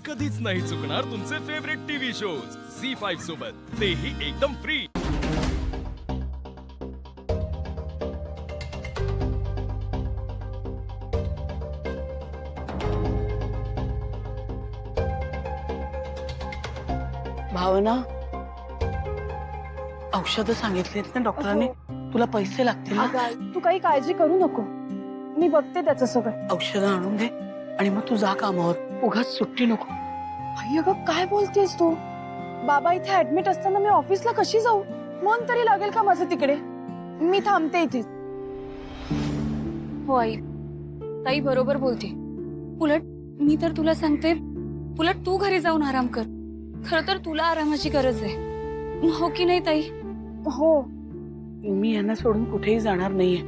कधीच नाही चुकणार तुमचे फेवरेट टीव्ही शोज झी5 सोबत, तेही एकदम फ्री। भावना, औषधं सांगितलीत ना डॉक्टरांनी? तुला पैसे लागतील ना? तू काही काळजी करू नको, मी बघते त्याचं सगळं। औषधं आणून दे आणि मग तू जा कामावर, उगाच सुट्टी नको। आई अगं काय बोलतेस तू? बाबा इथे ऍडमिट असताना मी ऑफिसला कशी जाऊ? मन तरी लागेल का माझं तिकडे? मी थांबते इथेच। हो आई, ताई बरोबर बोलते। उलट मी तर तुला सांगते, उलट तू घरी जाऊन आराम कर। खरं तर तुला आरामाची गरज आहे, हो की नाही ताई? हो, मी यांना सोडून कुठेही जाणार नाहीये।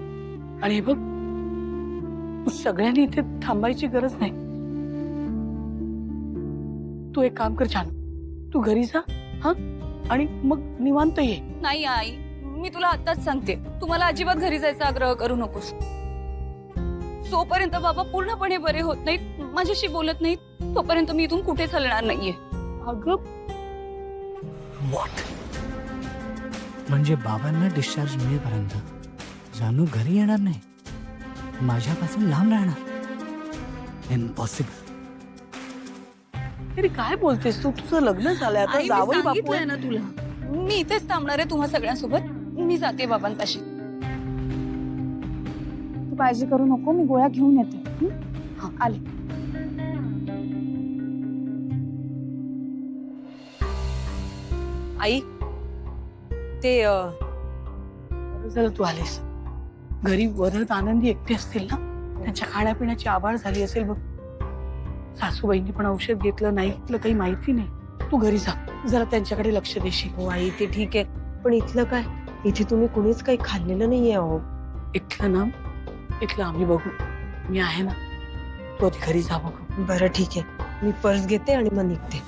आणि हे बघ, सगळ्यांनी इथे थांबायची गरज नाही। तू एक काम कर छान, तू घरी जा हा, आणि मग निवांत ये। नाही आई, मी तुला आताच सांगते, तू मला अजिबात घरी जायचा आग्रह करू नकोस। जोपर्यंत बाबा पूर्णपणे बरे होत नाहीत, माझ्याशी बोलत नाहीत, तोपर्यंत मी इथून कुठेच हलणार नाहीये। अगं व्हॉट? म्हणजे बाबांना डिस्चार्ज मिळेपर्यंत जानू घरी येणार नाही, माझ्यापासून लांब राहणार? इम्पॉसिबल। अरे काय बोलतेस तू? तुझं लग्न झालंय आता, आई, मी जावई बापू सांगितलंय आहे। ना तुला, मी इथेच थांबणार आहे तुम्हा सगळ्यांसोबत। मी जाते बाबांपाशी। तू काळजी करू नको, मी गोळ्या घेऊन येते। हा. आले। आई, ते बरं झालं तू आलीस। घरी वरद आनंदी एकटे असतील ना, त्यांच्या खाण्यापिण्याची आभाळ झाली असेल बघ। सासूबाईंनी पण औषध घेतलं नाही घेतलं काही माहिती नाही। तू घरी जा, जरा त्यांच्याकडे लक्ष देशील। हो आई, ते ठीक आहे, पण इथलं काय? इथे तुम्ही कुणीच काही खाल्लेलं नाहीये अहो। इथलं ना, इथलं आम्ही बघू, मी आहे ना, तू आधी घरी जा बघू। बरं ठीक आहे, मी पर्स घेते आणि मग निघते।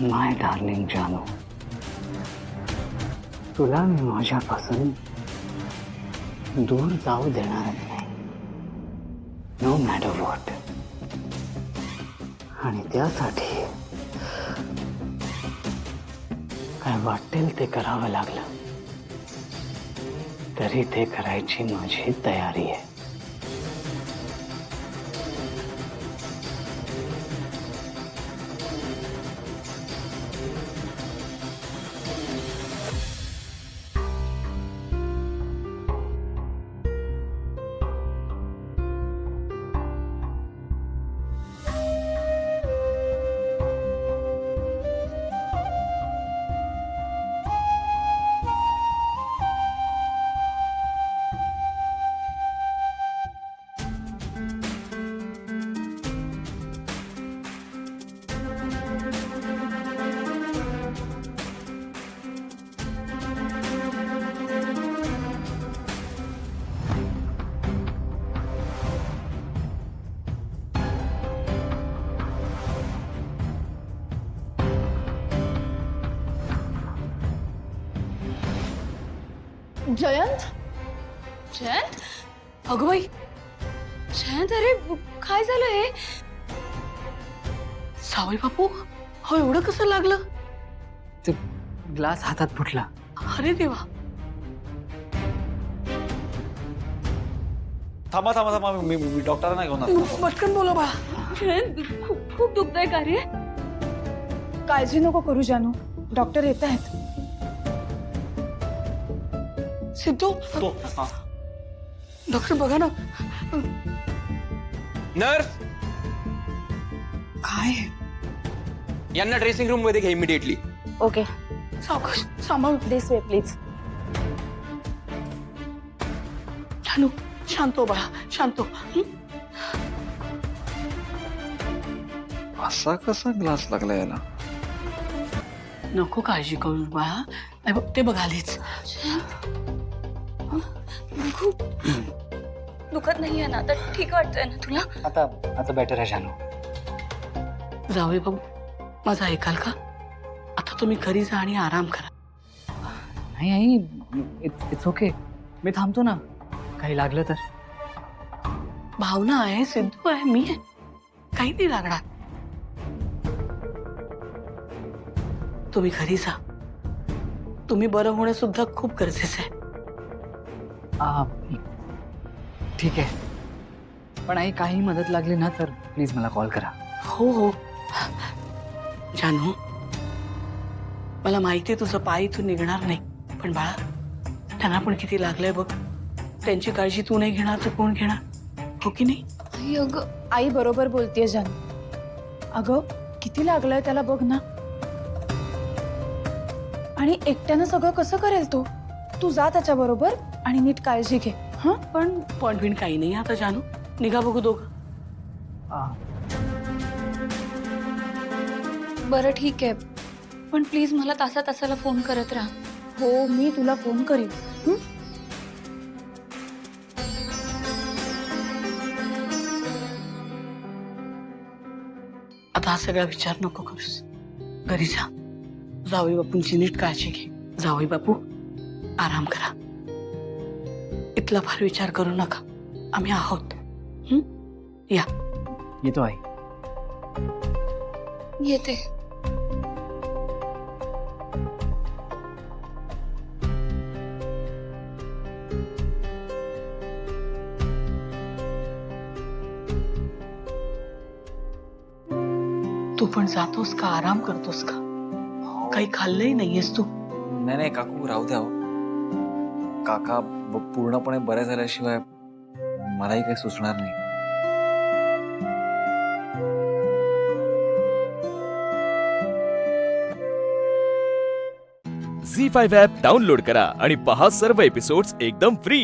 माय डार्लिंग जानू, तुला मी माझ्यापासून दूर जाऊ देणारच नाही, नो मॅटर व्हॉट। आणि त्यासाठी काय वाटेल ते करावं लागलं तरी ते करायची माझी तयारी आहे। जयंत जयंत अगं बाई, जयंत अरे काय झालं हे? सावई बापू, हो एवढं कसं लागलं? ते ग्लास हातात फुटला. अरे देवा. थांबा थांबा थांबा मी डॉक्टरांना घेऊन आलो. पटकन बोला बा. जयंत खूप खूप दुखतंय का रे? काळजी नको करू जानू, डॉक्टर येत आहेत. सिद्धू, तो हा. डॉक्टर बघा ना. नर्स काय? यांना ड्रेसिंग रूम मध्ये घ्या इमिडिएटली. ओके, सावकाश सांभाळ. This way please. जानू शांत हो बाळा, शांत हो. असा कसा ग्लास लागला याला? नको काळजी करू बाळा. अरे बघ, ते बघ आलेच. खूप दुखत नाहीये ना? आता ठीक वाटतंय ना तुला? आता बेटर आहे जानू. जावे बाबू, माझं ऐकाल का? आता तुम्ही घरी जा आणि आराम करा. नाही आई, इट्स ओके. मी थांबतो ना, काही लागलं तर. भावना आहे, सिद्धू आहे, मी आहे, काही नाही लागणार. तुम्ही घरी जा. तुम्ही बरं होणं सुद्धा खूप गरजेचं आहे. ठीक आहे, पण आई काही मदत लागली ना तर प्लीज मला कॉल करा. हो हो जानू, मला माहिती आहे तुझं पाय इथून निघणार नाही, पण बाळा त्यांना पण किती लागलंय बघ. त्यांची काळजी तू नाही घेणार तर कोण घेणार, हो की नाही? आई अगं, आई बरोबर बोलतेय जानू. अगं किती लागलंय त्याला बघ ना. आणि एकट्यानं सगळं कसं करेल तो? तू जा त्याच्या बरोबर आणि नीट काळजी घे. हा, पण पॉइंट काही नाही आता जानू. निघा बघू दोघं. बरं ठीक आहे, पण प्लीज मला तासाला फोन करत राहा. हो, मी तुला फोन करीन. हं? आता हा सगळा विचार नको करूस. घरी जा. जावई बापूंची नीट काळजी घे. जावई बापू आराम करा. इथला फार विचार करू नका. आम्ही आहोत. या. येतो आई. येते. तू पण जातोस का? आराम करतोस का? काही खाल्लंही नाहीयेस तू? नाही नाही काकू, राहू द्या हो. काका पूर्णपणे बरे झाल्याशिवाय मलाही काही सुचणार नाही. झी 5 ॲप डाउनलोड करा आणि पहा सर्व एपिसोड्स एकदम फ्री.